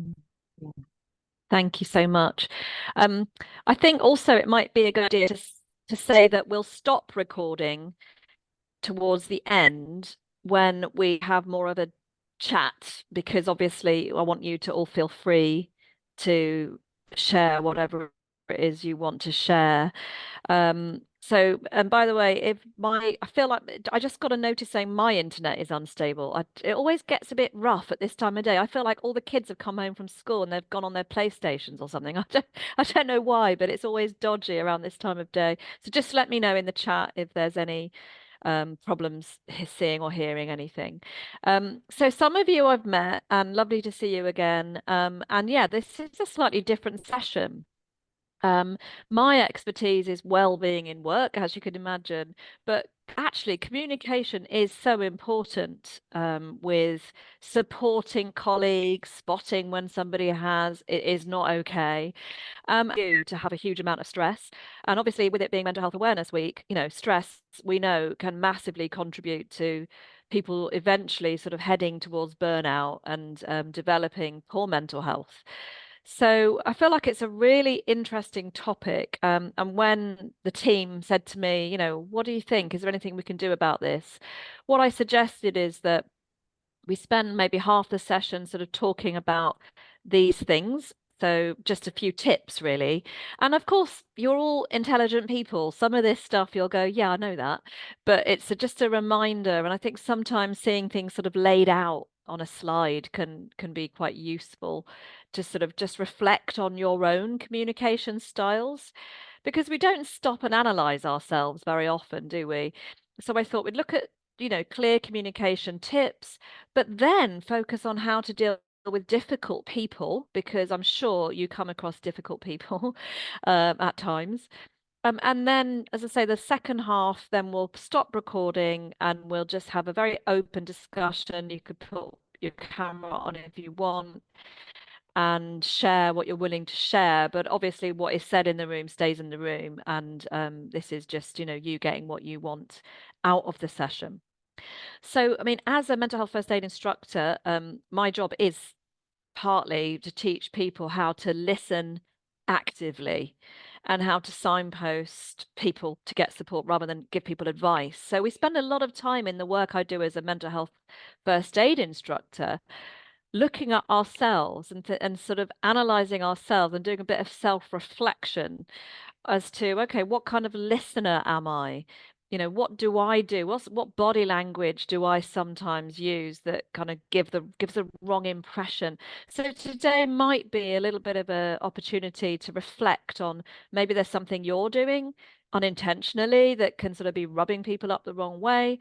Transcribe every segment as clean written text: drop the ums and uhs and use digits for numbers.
Yeah. Thank you so much. Um, I think also it might be a good idea to say that we'll stop recording towards the end when we have more of a chat, because obviously I want you to all feel free to share whatever it is you want to share. So, and by the way, I feel like I just got a notice saying my internet is unstable. It always gets a bit rough at this time of day. I feel like all the kids have come home from school and they've gone on their PlayStations or something. I don't know why, but it's always dodgy around this time of day. So just let me know in the chat if there's any problems seeing or hearing anything. So some of you I've met, and lovely to see you again. And yeah, this is a slightly different session. Um, my expertise is well-being in work, as you can imagine, but actually communication is so important with supporting colleagues, spotting when somebody has it is not okay. You to have a huge amount of stress, and obviously with it being Mental Health Awareness Week, stress we know can massively contribute to people eventually sort of heading towards burnout and developing poor mental health. So I feel like it's a really interesting topic. And when the team said to me, what do you think? Is there anything we can do about this? What I suggested is that we spend maybe half the session sort of talking about these things. So just a few tips, really. And of course, you're all intelligent people. Some of this stuff you'll go, yeah, I know that. But it's just a reminder. And I think sometimes seeing things sort of laid out on a slide can be quite useful to sort of just reflect on your own communication styles, because we don't stop and analyze ourselves very often, do we? So I thought we'd look at, clear communication tips, but then focus on how to deal with difficult people, because I'm sure you come across difficult people at times. And then, as I say, the second half, then we'll stop recording and we'll just have a very open discussion. You could put your camera on if you want and share what you're willing to share. But obviously, what is said in the room stays in the room. And this is just, you getting what you want out of the session. So, I mean, as a mental health first aid instructor, my job is partly to teach people how to listen actively and how to signpost people to get support rather than give people advice. So we spend a lot of time in the work I do as a mental health first aid instructor looking at ourselves and sort of analyzing ourselves and doing a bit of self-reflection as to, okay, what kind of listener am I? What do I do? What body language do I sometimes use that kind of gives the wrong impression? So today might be a little bit of a opportunity to reflect on maybe there's something you're doing unintentionally that can sort of be rubbing people up the wrong way.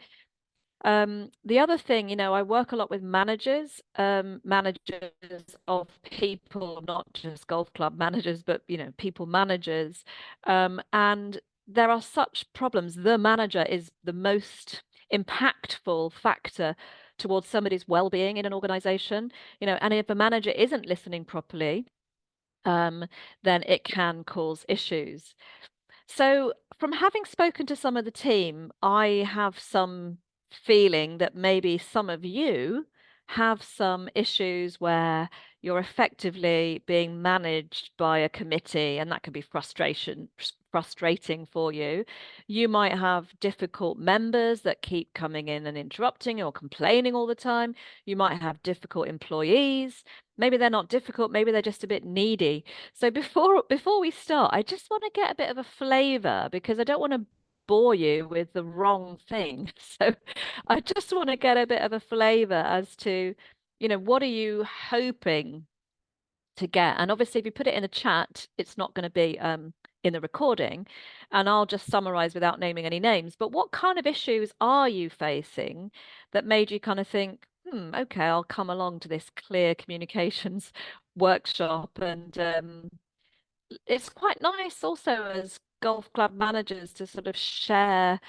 The other thing, I work a lot with managers, managers of people, not just golf club managers, but, people managers. And there are such problems. The manager is the most impactful factor towards somebody's well-being in an organization, and if a manager isn't listening properly, um, then it can cause issues. So, from having spoken to some of the team, I have some feeling that maybe some of you have some issues where you're effectively being managed by a committee, and that can be frustrating for you. You might have difficult members that keep coming in and interrupting or complaining all the time. You might have difficult employees. Maybe they're not difficult, maybe they're just a bit needy. So before we start, I just want to get a bit of a flavor, because I don't want to bore you with the wrong thing. So I just want to get a bit of a flavor as to, what are you hoping to get? And obviously, if you put it in the chat, it's not going to be in the recording, and I'll just summarize without naming any names. But what kind of issues are you facing that made you kind of think, okay, I'll come along to this clear communications workshop? And it's quite nice also as golf club managers to sort of share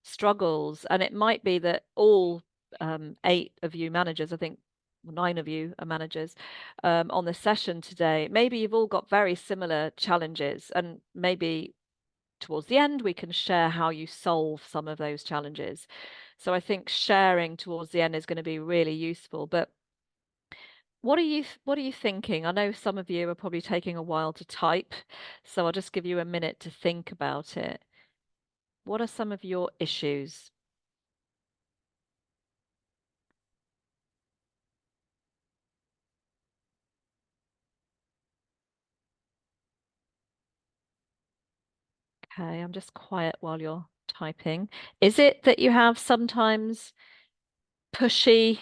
struggles. And it might be that all eight of you managers, I think nine of you are managers on the session today, maybe you've all got very similar challenges, and maybe towards the end we can share how you solve some of those challenges. So I think sharing towards the end is going to be really useful. But What are you thinking? I know some of you are probably taking a while to type, so I'll just give you a minute to think about it. What are some of your issues? Okay, I'm just quiet while you're typing. Is it that you have sometimes pushy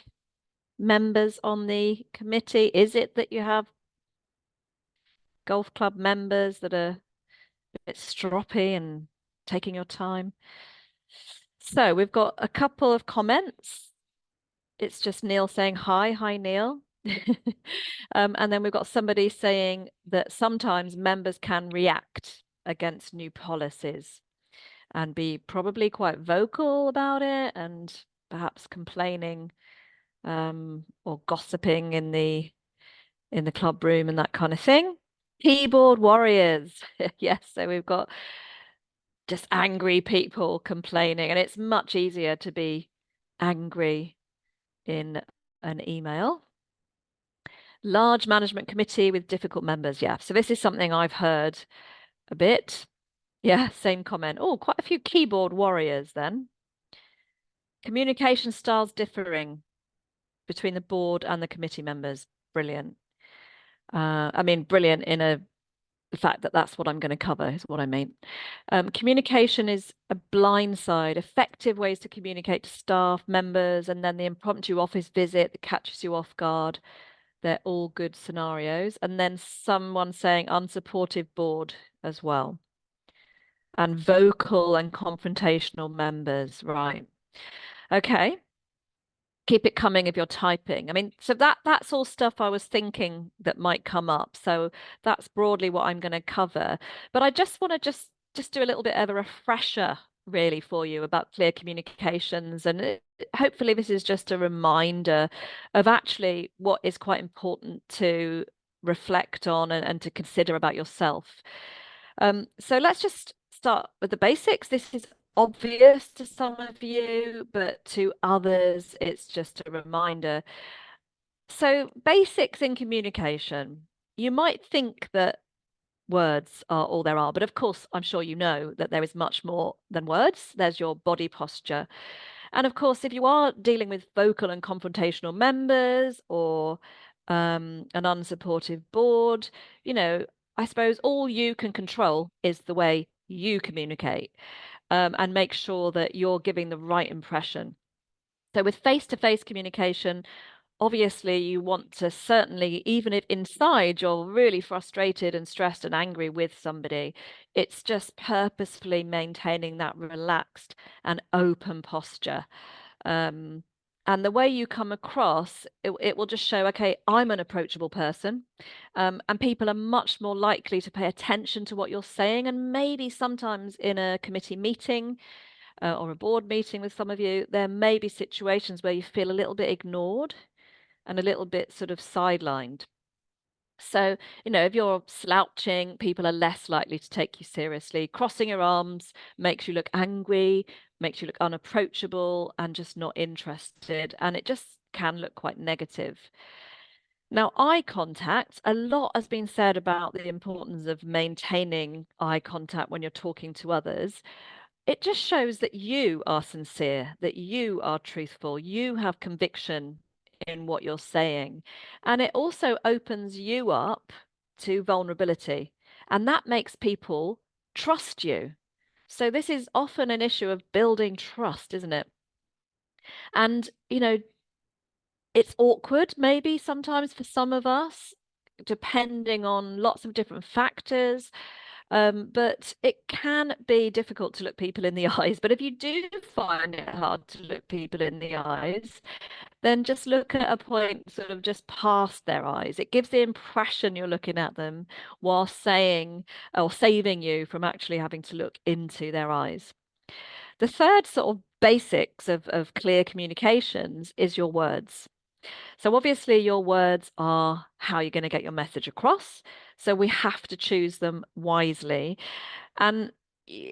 members on the committee? Is it that you have golf club members that are a bit stroppy and taking your time? So we've got a couple of comments. It's just Neil saying hi. Hi, Neil. And then we've got somebody saying that sometimes members can react against new policies and be probably quite vocal about it and perhaps complaining or gossiping in the club room and that kind of thing. Keyboard warriors. Yes, so we've got just angry people complaining, and it's much easier to be angry in an email. Large management committee with difficult members. Yeah, so this is something I've heard a bit. Yeah, same comment. Oh, quite a few keyboard warriors then. Communication styles differing between the board and the committee members. Brilliant. I mean, brilliant in the fact that that's what I'm going to cover is what I mean. Communication is a blind side, effective ways to communicate to staff members, and then the impromptu office visit that catches you off guard. They're all good scenarios. And then someone saying unsupportive board as well. And vocal and confrontational members, right? Okay. Keep it coming if you're typing. I mean, so that's all stuff I was thinking that might come up. So that's broadly what I'm going to cover. But I just want to just do a little bit of a refresher really for you about clear communications. And hopefully this is just a reminder of actually what is quite important to reflect on and to consider about yourself. So let's just start with the basics. This is obvious to some of you, but to others, it's just a reminder. So, basics in communication. You might think that words are all there are, but of course, I'm sure you know that there is much more than words. There's your body posture. And of course, if you are dealing with vocal and confrontational members or an unsupportive board, you know, I suppose all you can control is the way you communicate and make sure that you're giving the right impression. So, with face to face communication, obviously, you want to certainly, even if inside you're really frustrated and stressed and angry with somebody, it's just purposefully maintaining that relaxed and open posture. Um, and the way you come across, it will just show, okay, I'm an approachable person. And people are much more likely to pay attention to what you're saying. And maybe sometimes in a committee meeting, or a board meeting with some of you, there may be situations where you feel a little bit ignored and a little bit sort of sidelined. So, you know, if you're slouching, people are less likely to take you seriously. Crossing your arms makes you look angry, makes you look unapproachable and just not interested. And it just can look quite negative. Now, eye contact, a lot has been said about the importance of maintaining eye contact when you're talking to others. It just shows that you are sincere, that you are truthful, you have conviction in what you're saying. And it also opens you up to vulnerability. And that makes people trust you. So this is often an issue of building trust, isn't it? And, you know, it's awkward maybe sometimes for some of us, depending on lots of different factors. But it can be difficult to look people in the eyes. But if you do find it hard to look people in the eyes, then just look at a point sort of just past their eyes. It gives the impression you're looking at them while saying or saving you from actually having to look into their eyes. The third sort of basics of clear communications is your words. So obviously your words are how you're going to get your message across. So we have to choose them wisely. And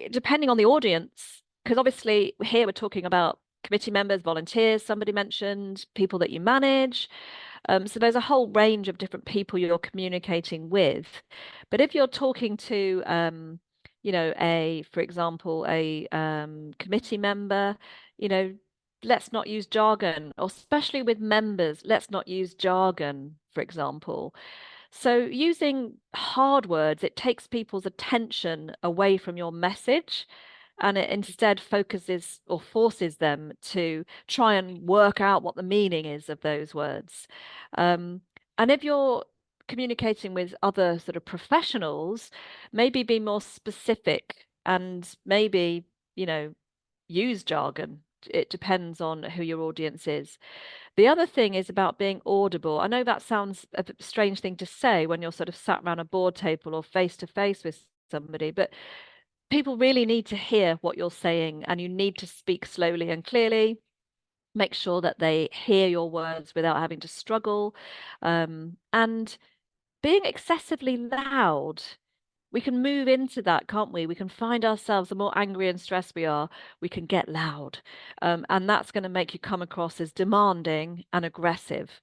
depending on the audience, because obviously here we're talking about committee members, volunteers, somebody mentioned, people that you manage. So there's a whole range of different people you're communicating with. But if you're talking to, for example, a committee member, let's not use jargon, or especially with members, let's not use jargon, for example. So using hard words, it takes people's attention away from your message, and it instead focuses or forces them to try and work out what the meaning is of those words. And if you're communicating with other sort of professionals, maybe be more specific and maybe, use jargon. It depends on who your audience is. The other thing is about being audible. I know that sounds a strange thing to say when you're sort of sat around a board table or face to face with somebody, but people really need to hear what you're saying, and you need to speak slowly and clearly. Make sure that they hear your words without having to struggle. And being excessively loud, we can move into that, can't we? We can find ourselves, the more angry and stressed we are, we can get loud. And that's going to make you come across as demanding and aggressive,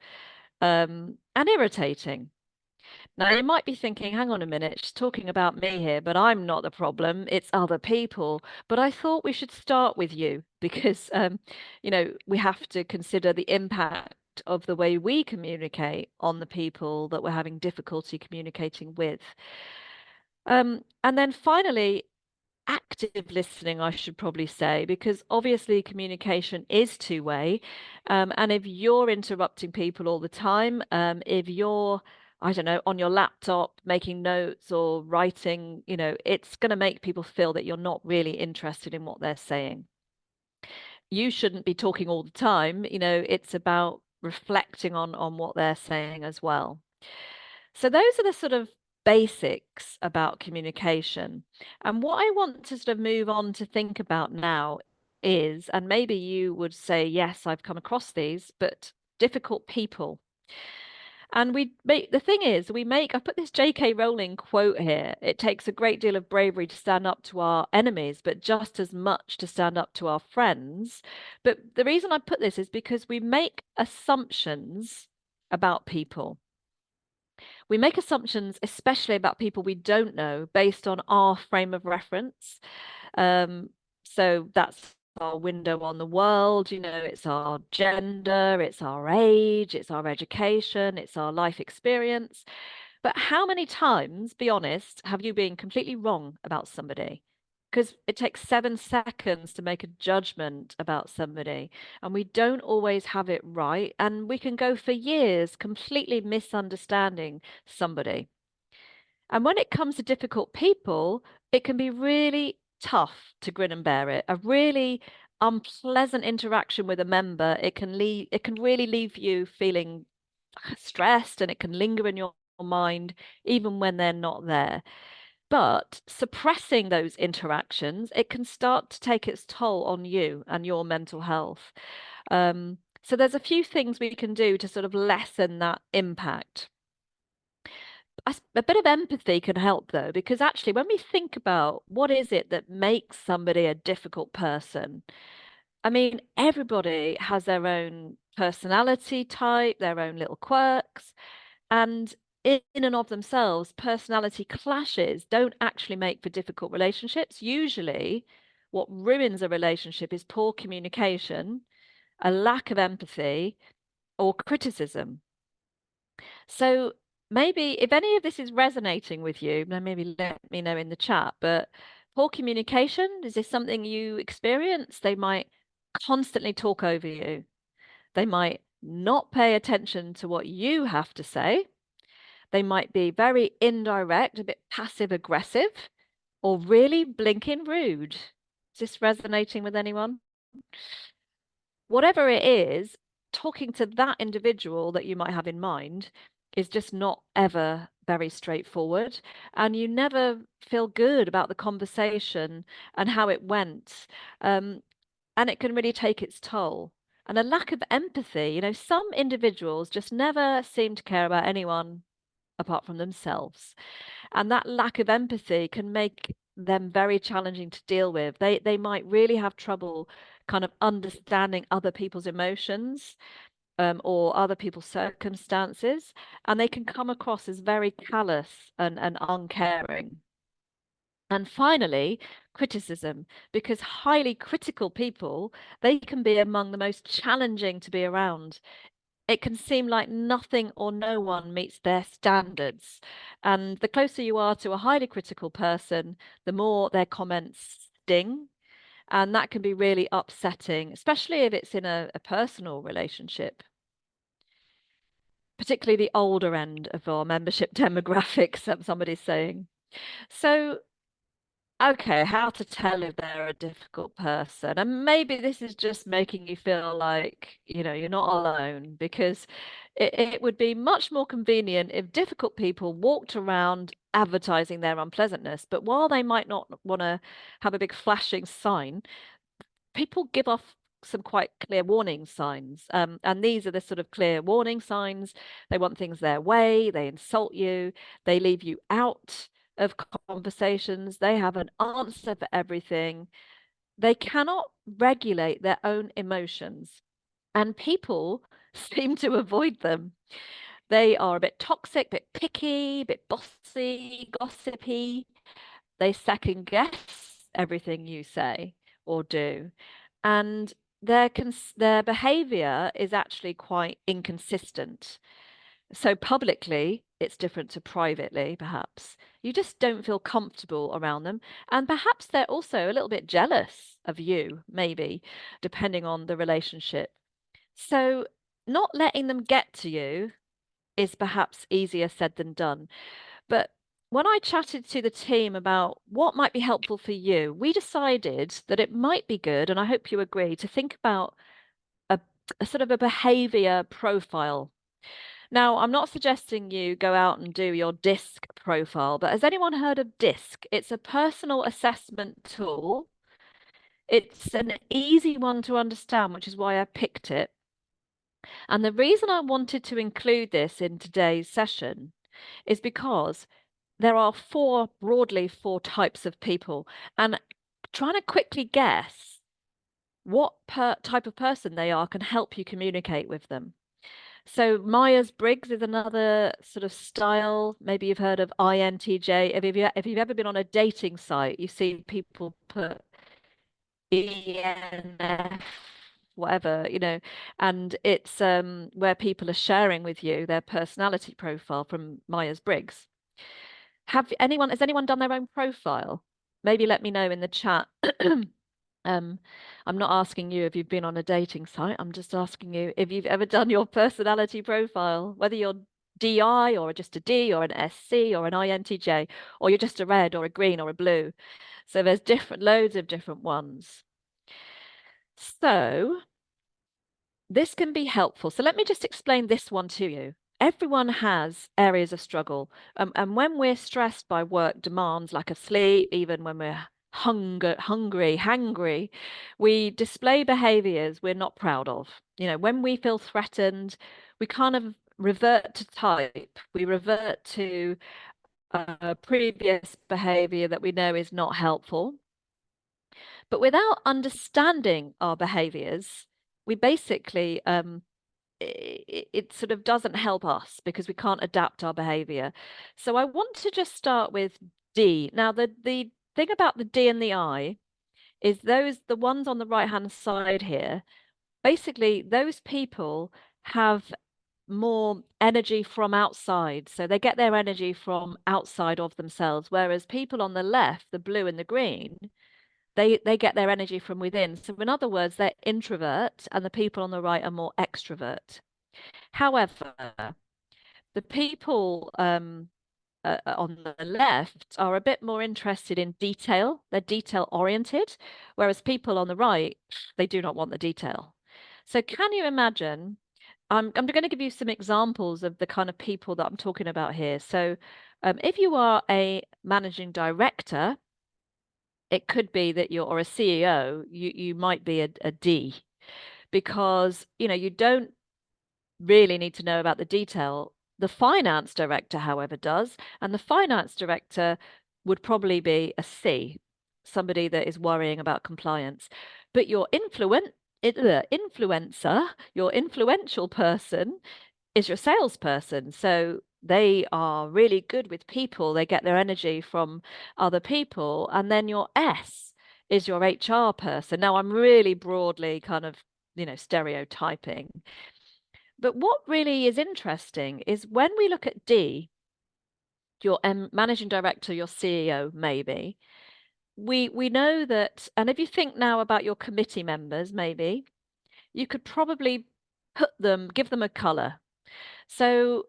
and irritating. Now, you might be thinking, hang on a minute, she's talking about me here, but I'm not the problem. It's other people. But I thought we should start with you because, we have to consider the impact of the way we communicate on the people that we're having difficulty communicating with. And then finally, active listening, I should probably say, because obviously communication is two-way. And if you're interrupting people all the time, if you're, I don't know, on your laptop making notes or writing, it's going to make people feel that you're not really interested in what they're saying. You shouldn't be talking all the time, it's about reflecting on what they're saying as well. So those are the sort of basics about communication. And what I want to sort of move on to think about now is, and maybe you would say, yes, I've come across these, but difficult people. And the thing is, I put this J.K. Rowling quote here. It takes a great deal of bravery to stand up to our enemies, but just as much to stand up to our friends. But the reason I put this is because we make assumptions about people. We make assumptions, especially about people we don't know, based on our frame of reference. So that's our window on the world, it's our gender, it's our age, it's our education, it's our life experience. But how many times, be honest, have you been completely wrong about somebody? Because it takes 7 seconds to make a judgment about somebody, and we don't always have it right. And we can go for years completely misunderstanding somebody. And when it comes to difficult people, it can be really tough to grin and bear it. A really unpleasant interaction with a member, it can really leave you feeling stressed, and it can linger in your mind even when they're not there. But suppressing those interactions, it can start to take its toll on you and your mental health. So there's a few things we can do to sort of lessen that impact. A bit of empathy can help though, because actually when we think about what is it that makes somebody a difficult person, I mean, everybody has their own personality type, their own little quirks, and in and of themselves, personality clashes don't actually make for difficult relationships. Usually, what ruins a relationship is poor communication, a lack of empathy, or criticism. So maybe if any of this is resonating with you, then maybe let me know in the chat. But poor communication, is this something you experience? They might constantly talk over you. They might not pay attention to what you have to say. They might be very indirect, a bit passive aggressive, or really blinking rude. Is this resonating with anyone? Whatever it is, talking to that individual that you might have in mind is just not ever very straightforward. And you never feel good about the conversation and how it went. And it can really take its toll. And a lack of empathy, some individuals just never seem to care about anyone apart from themselves. And that lack of empathy can make them very challenging to deal with. They might really have trouble kind of understanding other people's emotions, or other people's circumstances, and they can come across as very callous and uncaring. And finally, criticism, because highly critical people, they can be among the most challenging to be around. It can seem like nothing or no one meets their standards. And the closer you are to a highly critical person, the more their comments sting. And that can be really upsetting, especially if it's in a personal relationship, particularly the older end of our membership demographic, somebody's saying. So, okay, how to tell if they're a difficult person. And maybe this is just making you feel like, you're not alone, because it would be much more convenient if difficult people walked around advertising their unpleasantness. But while they might not want to have a big flashing sign, people give off some quite clear warning signs. And these are the sort of clear warning signs. They want things their way, they insult you, they leave you out of conversations, they have an answer for everything. They cannot regulate their own emotions, and people seem to avoid them. They are a bit toxic, a bit picky, a bit bossy, gossipy. They second guess everything you say or do. And their behavior is actually quite inconsistent. So publicly, it's different to privately, perhaps. You just don't feel comfortable around them. And perhaps they're also a little bit jealous of you, maybe, depending on the relationship. So not letting them get to you is perhaps easier said than done. But when I chatted to the team about what might be helpful for you, we decided that it might be good, and I hope you agree, to think about a, a sort of a behavior profile. Now, I'm not suggesting you go out and do your DISC profile, but has anyone heard of DISC? It's a personal assessment tool. It's an easy one to understand, which is why I picked it. And the reason I wanted to include this in today's session is because there are broadly four types of people, and trying to quickly guess what type of person they are can help you communicate with them. So Myers-Briggs is another sort of style. Maybe you've heard of INTJ. If you've ever been on a dating site, you see people put ENF, whatever, and it's where people are sharing with you their personality profile from Myers-Briggs. Has anyone done their own profile? Maybe let me know in the chat. I'm not asking you if you've been on a dating site. I'm just asking you if you've ever done your personality profile, whether you're DI or just a D or an SC or an INTJ, or you're just a red or a green or a blue. So there's loads of different ones. So this can be helpful. So let me just explain this one to you. Everyone has areas of struggle. And when we're stressed by work demands, lack of sleep, even when we're hungry, we display behaviors we're not proud of. When we feel threatened, we kind of revert to type. We revert to a previous behavior that we know is not helpful. But without understanding our behaviors, we basically it sort of doesn't help us because we can't adapt our behavior. So I want to just start with D. Now, the thing about the D and the I is the ones on the right hand side here, basically those people have more energy from outside. So they get their energy from outside of themselves, whereas people on the left, the blue and the green, they get their energy from within. So in other words, they're introvert, and the people on the right are more extrovert. However, the people on the left are a bit more interested in detail. They're detail oriented, whereas people on the right, they do not want the detail. So can you imagine? I'm going to give you some examples of the kind of people that I'm talking about here. So if you are a managing director, it could be that or a CEO, you might be a D, because you don't really need to know about the detail. The finance director, however, does, and the finance director would probably be a C, somebody that is worrying about compliance. But your influencer, your influential person is your salesperson. So they are really good with people. They get their energy from other people. And then your S is your HR person. Now, I'm really broadly kind of, stereotyping. But what really is interesting is when we look at D, your managing director, your CEO, maybe, we know that, and if you think now about your committee members, maybe, you could probably give them a color. So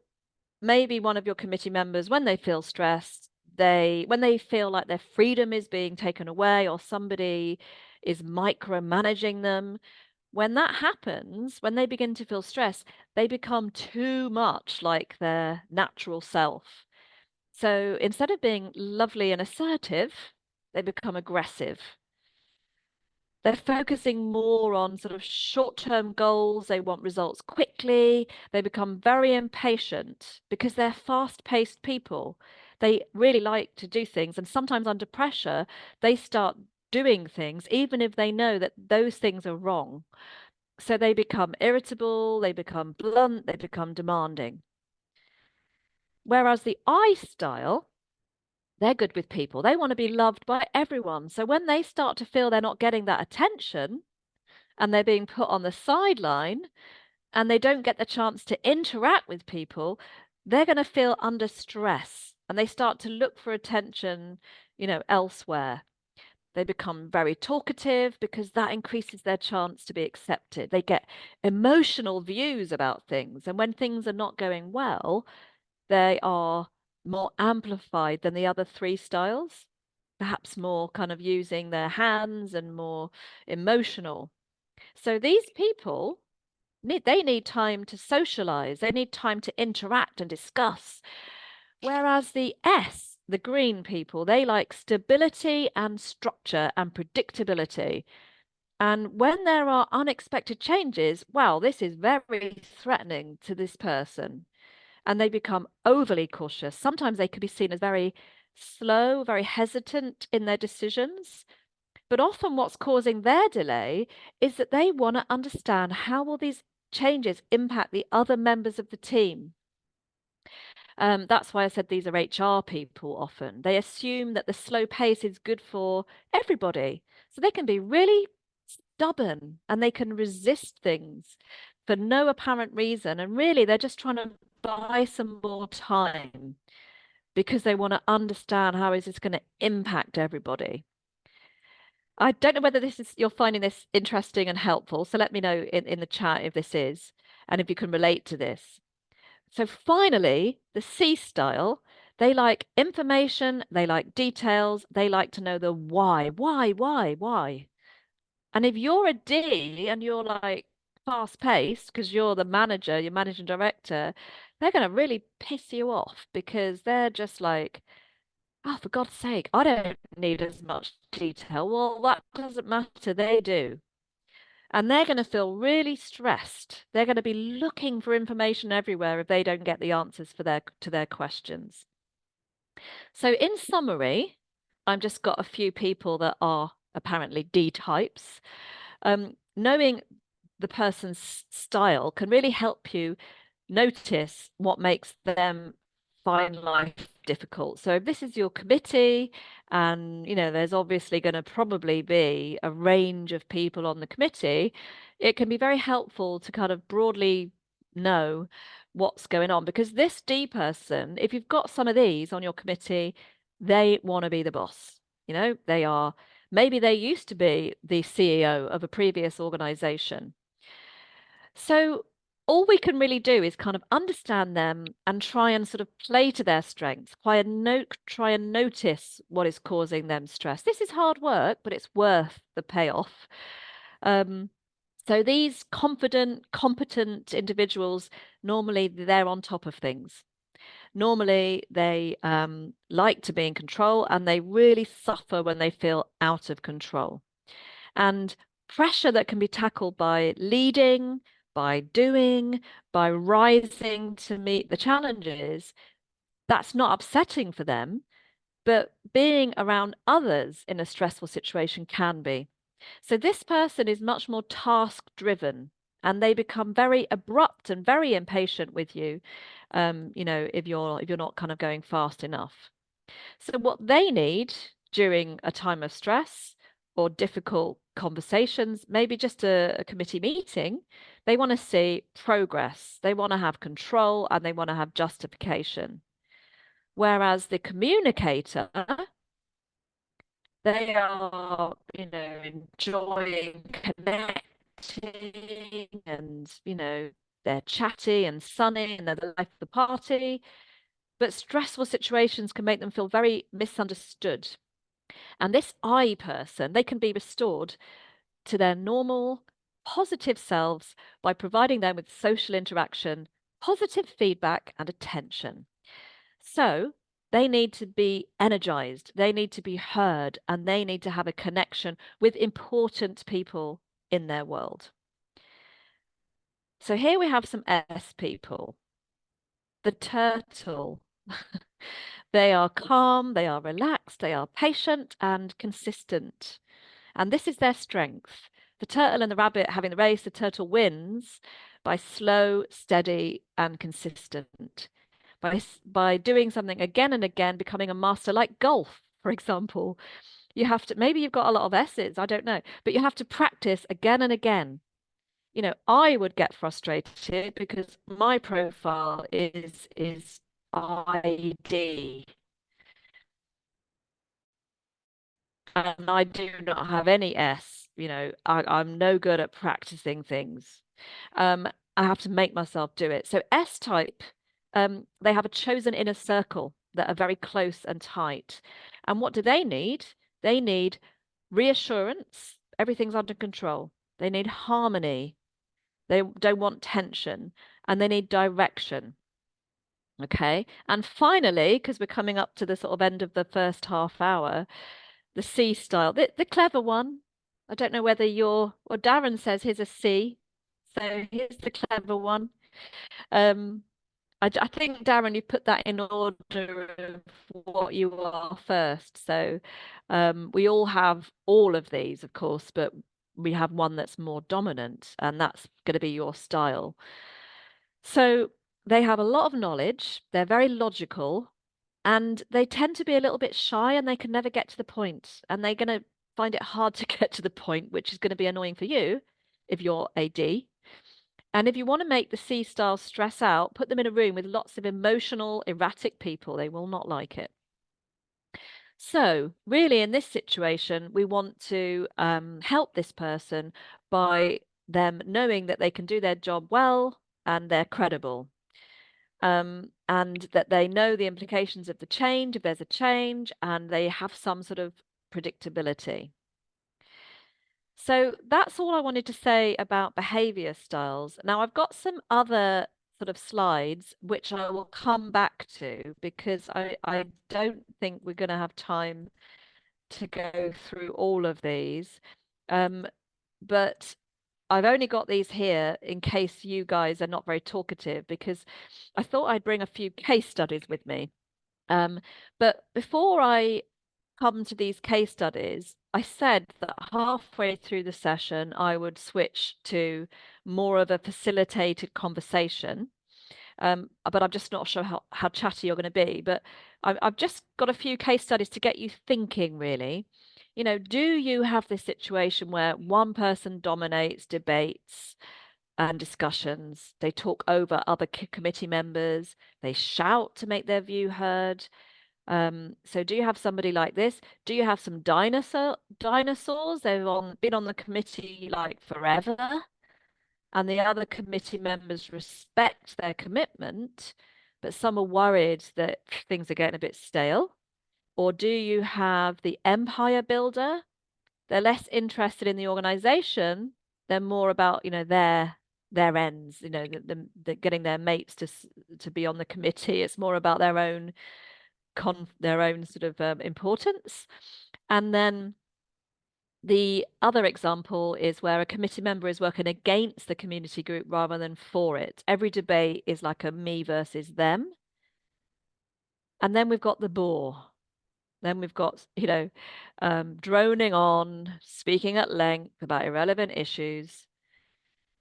maybe one of your committee members, when they feel stressed, when they feel like their freedom is being taken away or somebody is micromanaging them, when that happens, when they begin to feel stress, they become too much like their natural self. So instead of being lovely and assertive, they become aggressive. They're focusing more on sort of short-term goals. They want results quickly. They become very impatient because they're fast-paced people. They really like to do things. And sometimes under pressure, they start doing things, even if they know that those things are wrong. So they become irritable, they become blunt, they become demanding. Whereas the I style, they're good with people. They want to be loved by everyone. So when they start to feel they're not getting that attention, and they're being put on the sideline and they don't get the chance to interact with people, they're going to feel under stress and they start to look for attention, elsewhere. They become very talkative because that increases their chance to be accepted. They get emotional views about things. And when things are not going well, they are more amplified than the other three styles, perhaps more kind of using their hands and more emotional. So these people need time to socialize. They need time to interact and discuss. Whereas the S, the green people, they like stability and structure and predictability. And when there are unexpected changes, wow, this is very threatening to this person. And they become overly cautious. Sometimes they could be seen as very slow, very hesitant in their decisions. But often what's causing their delay is that they want to understand how will these changes impact the other members of the team. That's why I said these are HR people often. They assume that the slow pace is good for everybody. So they can be really stubborn and they can resist things for no apparent reason. And really, they're just trying to buy some more time because they want to understand how is this going to impact everybody. I don't know whether you're finding this interesting and helpful. So let me know in the chat if this is, and if you can relate to this. So finally, the C style, they like information, they like details, they like to know the why. And if you're a D and you're like fast paced because you're the manager, you're managing director, they're going to really piss you off because they're just like, oh, for God's sake, I don't need as much detail. Well, that doesn't matter. They do. And they're going to feel really stressed. They're going to be looking for information everywhere if they don't get the answers to their questions. So in summary, I've just got a few people that are apparently D types. Knowing the person's style can really help you notice what makes them find life difficult. So if this is your committee, and there's obviously going to probably be a range of people on the committee, it can be very helpful to kind of broadly know what's going on, because this D person, if you've got some of these on your committee, they want to be the boss. Maybe they used to be the CEO of a previous organization. So all we can really do is kind of understand them and try and sort of play to their strengths, try and notice what is causing them stress. This is hard work, but it's worth the payoff. So these confident, competent individuals, normally they're on top of things. Normally they like to be in control, and they really suffer when they feel out of control. And pressure that can be tackled by leading, by doing, by rising to meet the challenges, that's not upsetting for them, but being around others in a stressful situation can be. So this person is much more task driven, and they become very abrupt and very impatient with you, if you're not kind of going fast enough. So what they need during a time of stress or difficult conversations, maybe just a committee meeting, they want to see progress. They want to have control and they want to have justification. Whereas the communicator, they are, enjoying connecting and, they're chatty and sunny and they're the life of the party. But stressful situations can make them feel very misunderstood. And this I person, they can be restored to their normal, positive selves by providing them with social interaction, positive feedback, and attention. So they need to be energized, they need to be heard, and they need to have a connection with important people in their world. So here we have some S people. The turtle. They are calm, they are relaxed, they are patient and consistent. And this is their strength. The turtle and the rabbit having the race, the turtle wins by slow, steady, and consistent. By doing something again and again, becoming a master, like golf, for example. You have to, maybe you've got a lot of S's, I don't know, but you have to practice again and again. I would get frustrated because my profile is ID. And I do not have any S. I'm no good at practicing things. I have to make myself do it. So S type, they have a chosen inner circle that are very close and tight. And what do they need? They need reassurance. Everything's under control. They need harmony. They don't want tension, and they need direction. Okay. And finally, because we're coming up to the sort of end of the first half hour, the C style, the clever one. I don't know whether or Darren says here's a C. So here's the clever one. Um, I think, Darren, you put that in order of what you are first. So we all have all of these, of course, but we have one that's more dominant, and that's going to be your style. So they have a lot of knowledge, they're very logical, and they tend to be a little bit shy and they can never get to the point. And they're going to find it hard to get to the point, which is going to be annoying for you if you're AD. And if you want to make the C style stress out, put them in a room with lots of emotional, erratic people. They will not like it. So, really, in this situation, we want to help this person by them knowing that they can do their job well and they're credible. And that they know the implications of the change, if there's a change, and they have some sort of predictability. So that's all I wanted to say about behavior styles. Now, I've got some other sort of slides which I will come back to because I don't think we're going to have time to go through all of these. But I've only got these here in case you guys are not very talkative, because I thought I'd bring a few case studies with me. But before I come to these case studies, I said that halfway through the session, I would switch to more of a facilitated conversation. But I'm just not sure how chatty you're going to be. But I've just got a few case studies to get you thinking, really. Do you have this situation where one person dominates debates and discussions? They talk over other committee members, they shout to make their view heard. So do you have somebody like this? Do you have some dinosaurs? They've been on the committee like forever, and the other committee members respect their commitment, but some are worried that things are getting a bit stale? Or do you have the empire builder? They're less interested in the organization. They're more about, their ends, the getting their mates to be on the committee. It's more about their own sort of importance. And then the other example is where a committee member is working against the community group rather than for it. Every debate is like a me versus them. And then we've got the bore. Then we've got, droning on, speaking at length about irrelevant issues.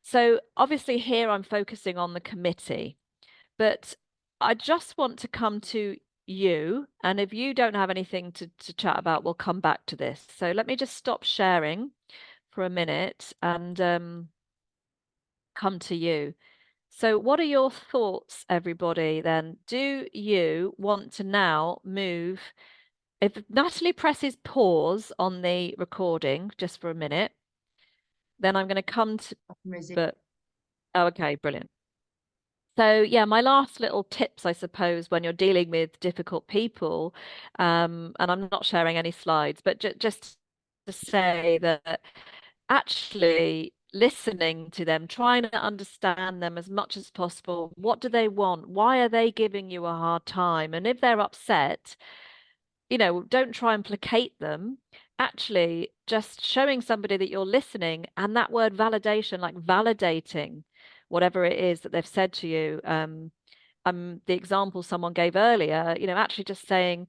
So obviously here I'm focusing on the committee, but I just want to come to you. And if you don't have anything to chat about, we'll come back to this. So let me just stop sharing for a minute and come to you. So what are your thoughts, everybody, then? Do you want to now move? If Natalie presses pause on the recording just for a minute, then I'm going to come to, but, oh, okay, brilliant. So yeah, my last little tips, I suppose, when you're dealing with difficult people, and I'm not sharing any slides, but just to say that actually listening to them, trying to understand them as much as possible. What do they want? Why are they giving you a hard time? And if they're upset, don't try and placate them. Actually, just showing somebody that you're listening, and that word validation, like validating whatever it is that they've said to you. The example someone gave earlier, actually just saying,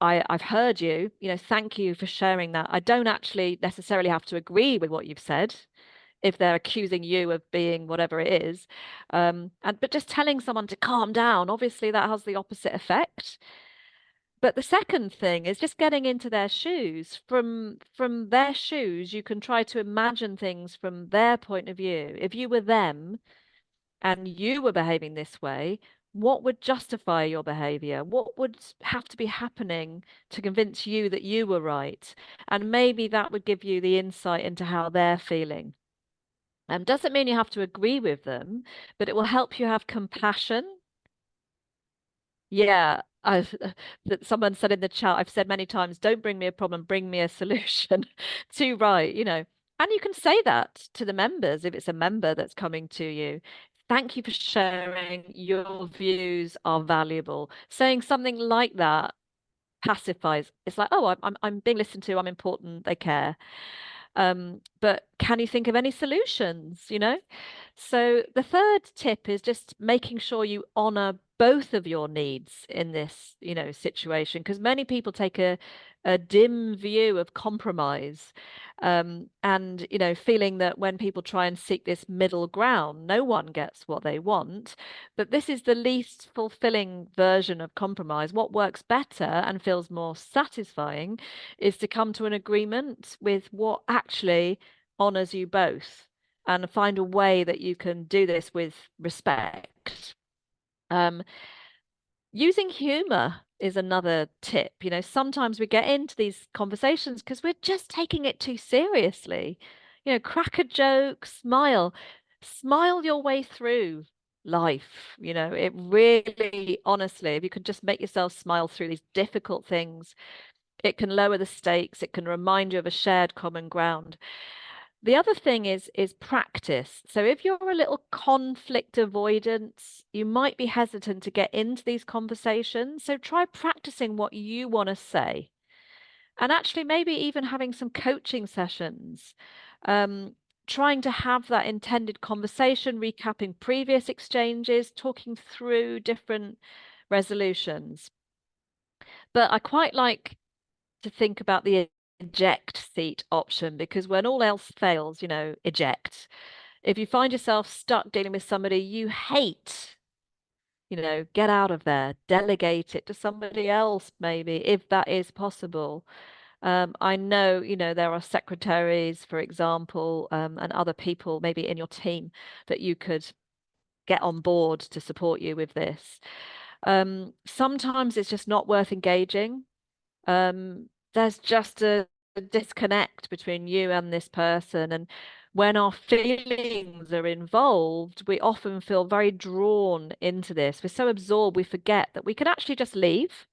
I've heard you, thank you for sharing that. I don't actually necessarily have to agree with what you've said if they're accusing you of being whatever it is. But just telling someone to calm down, obviously that has the opposite effect. But the second thing is just getting into their shoes. From their shoes, you can try to imagine things from their point of view. If you were them and you were behaving this way, what would justify your behavior? What would have to be happening to convince you that you were right? And maybe that would give you the insight into how they're feeling. Doesn't mean you have to agree with them, but it will help you have compassion. Yeah, that someone said in the chat, I've said many times, don't bring me a problem, bring me a solution. Too right, And you can say that to the members if it's a member that's coming to you. Thank you for sharing. Your views are valuable. Saying something like that pacifies. It's like, oh, I'm being listened to. I'm important. They care. But can you think of any solutions, So the third tip is just making sure you honor both of your needs in this, situation, because many people take a dim view of compromise. And, feeling that when people try and seek this middle ground, no one gets what they want. But this is the least fulfilling version of compromise. What works better and feels more satisfying is to come to an agreement with what actually honors you both and find a way that you can do this with respect. Um, Using humor is another tip. Sometimes we get into these conversations because we're just taking it too seriously. Crack a joke, smile your way through life. It really, honestly, if you could just make yourself smile through these difficult things, it can lower the stakes. It can remind you of a shared common ground. The other thing is practice. So if you're a little conflict avoidance, you might be hesitant to get into these conversations. So try practicing what you want to say. And actually maybe even having some coaching sessions. Trying to have that intended conversation, recapping previous exchanges, talking through different resolutions. But I quite like to think about the eject seat option, because when all else fails, eject. If you find yourself stuck dealing with somebody you hate, get out of there, delegate it to somebody else, maybe, if that is possible. I know, there are secretaries, for example, and other people maybe in your team that you could get on board to support you with this. Sometimes it's just not worth engaging. There's just a disconnect between you and this person. And when our feelings are involved, we often feel very drawn into this. We're so absorbed, we forget that we can actually just leave.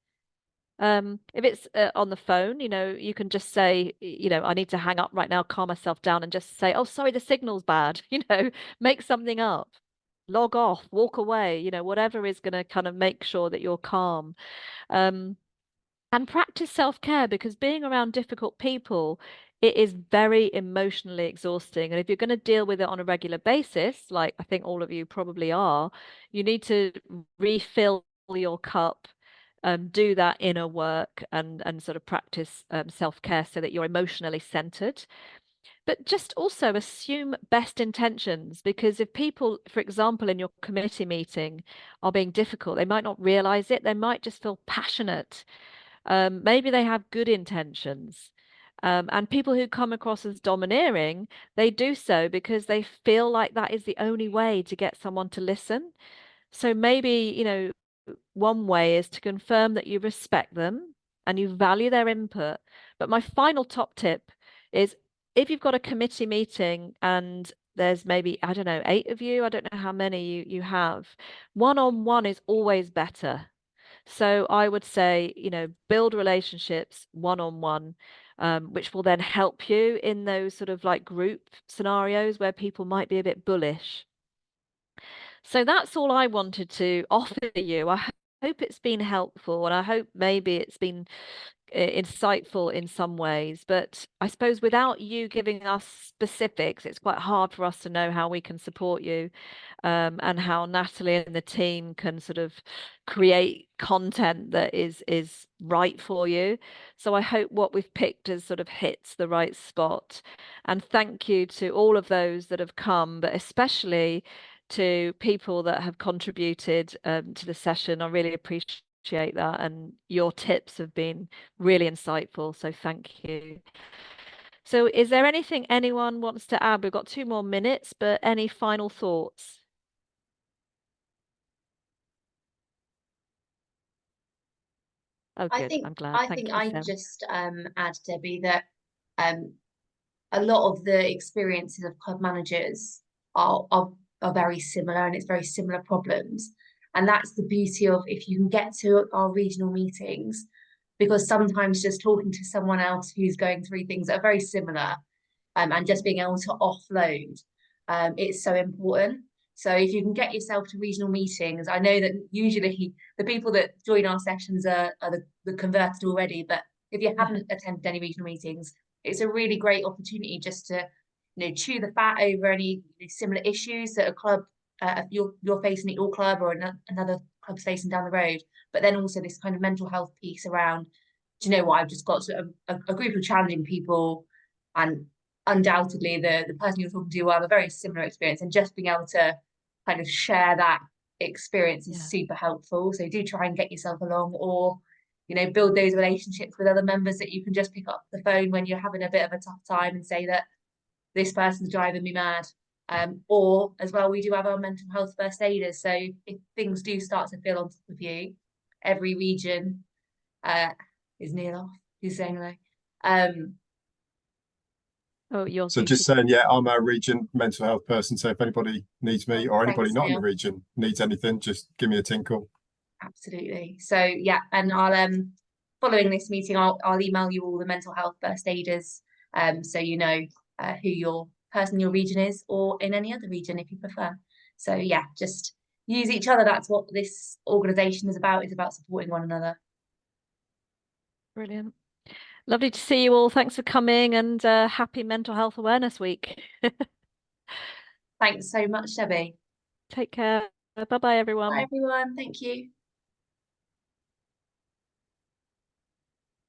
If it's on the phone, you can just say, I need to hang up right now, calm myself down, and just say, oh, sorry, the signal's bad, make something up, log off, walk away, whatever is going to kind of make sure that you're calm. And practice self-care, because being around difficult people, it is very emotionally exhausting. And if you're going to deal with it on a regular basis, like I think all of you probably are, you need to refill your cup, do that inner work and sort of practice self-care so that you're emotionally centered. But just also assume best intentions, because if people, for example, in your committee meeting are being difficult, they might not realize it. They might just feel passionate. Maybe they have good intentions. And people who come across as domineering, they do so because they feel like that is the only way to get someone to listen. So maybe, one way is to confirm that you respect them and you value their input. But my final top tip is, if you've got a committee meeting and there's maybe, I don't know, 8 of you, I don't know how many you have, one-on-one is always better. So I would say, build relationships one-on-one, which will then help you in those sort of like group scenarios where people might be a bit bullish. So that's all I wanted to offer you. I hope it's been helpful, and I hope maybe it's been insightful in some ways. But I suppose without you giving us specifics, it's quite hard for us to know how we can support you, and how Natalie and the team can sort of create content that is right for you. So I hope what we've picked has sort of hits the right spot. And thank you to all of those that have come, but especially to people that have contributed to the session. I really appreciate that, and your tips have been really insightful. So thank you. So is there anything anyone wants to add? We've got 2 more minutes, but any final thoughts? Oh, good. I'm glad. I think Thank you, I Sam. just add, Debbie, that um, a lot of the experiences of club managers are very similar, and it's very similar problems. And that's the beauty of, if you can get to our regional meetings, because sometimes just talking to someone else who's going through things that are very similar, and just being able to offload, it's so important. So if you can get yourself to regional meetings, I know that usually the people that join our sessions are the converted already, but if you haven't attended any regional meetings, it's a really great opportunity just to chew the fat over any similar issues that a club, you're facing at your club, or another club's facing down the road. But then also this kind of mental health piece around, do you know what, I've just got sort of a group of challenging people, and undoubtedly the person you're talking to will have a very similar experience, and just being able to kind of share that experience is Yeah. super helpful. So do try and get yourself along, or build those relationships with other members that you can just pick up the phone when you're having a bit of a tough time and say that this person's driving me mad. Or as well, we do have our mental health first aiders. So if things do start to feel on top of you, every region is near off. Who's saying hello? Oh, you're So just muted. saying, yeah, I'm a region mental health person. So if anybody needs me, or anybody Thanks, not in the Neil. region needs anything, just give me a tinkle. Absolutely. So yeah, and I'll following this meeting, I'll email you all the mental health first aiders, so you know who your person in your region is, or in any other region if you prefer. So yeah, just use each other. That's what this organisation is about supporting one another. Brilliant. Lovely to see you all. Thanks for coming, and happy Mental Health Awareness Week. Thanks so much, Debbie. Take care. Bye-bye, everyone. Bye, everyone. Thank you.